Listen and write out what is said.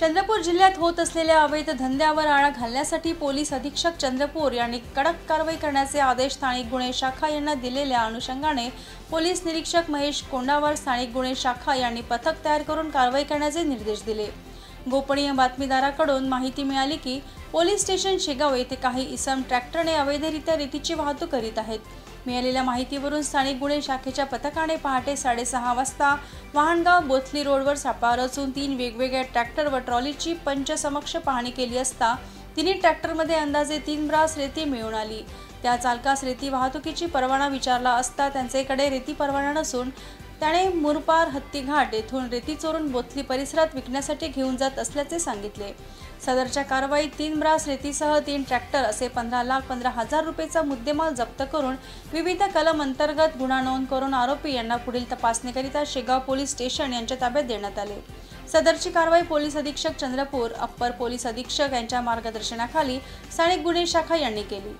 चंद्रपूर जिल्ह्यात होत असलेल्या अवैध धंद्यावर आळा घालण्यासाठी पोलीस अधीक्षक चंद्रपूर यांनी कडक कारवाई करण्याचे आदेश स्थानिक गुन्हे शाखा यांना दिलेल्या अनुषंगाने पोलीस निरीक्षक महेश कोंडावर स्थानिक गुन्हे शाखा यांनी पथक तयार करून कारवाई करण्याचे निर्देश दिले। गोपनीय बातमीदाराकडून माहिती मिळाली की पोलीस स्टेशन शेगाव येथे काही इसम ट्रॅक्टरने अवैधरित्या रेतीची वाहतूक करीत आहेत। मिळालेल्या माहितीवरून स्थानिक गुन्हे शाखेच्या पथकाने पहाटे 6:30 वाजता वाहनगाव बोथली रोडवर सापळा रचून 3 वेगवेगळ्या ट्रॅक्टर व ट्रॉलीची पंचसमक्ष पाहणी केली असता तिन्ही ट्रॅक्टरमध्ये अंदाजे 3 ब्रास रेती मिळून आली। त्या चालकास रेती वाहतुकीची परवाना विचारला असता त्यांच्याकडे रेती परवाना नसून त्याने मुरपार हत्तीघाट येथून रेती चोरून बोथली परिसरात विकण्यासाठी घेऊन जात असल्याचे सांगितले। सदरच्या कारवाईत 3 ब्रास रेतीसह 3 ट्रॅक्टर असे 15,15,000 रुपयेचा मुद्देमाल जप्त करून विविध कलम अंतर्गत गुन्हा नोंद करून आरोपी यांना पुढील तपासणीकरिता शेगाव पोलीस स्टेशन यांच्या ताब्यात देण्यात आले। सदरची कारवाई पोलीस अधीक्षक चंद्रपूर, अप्पर पोलीस अधीक्षक यांच्या मार्गदर्शनाखाली स्थानिक गुन्हे शाखा यांनी केली।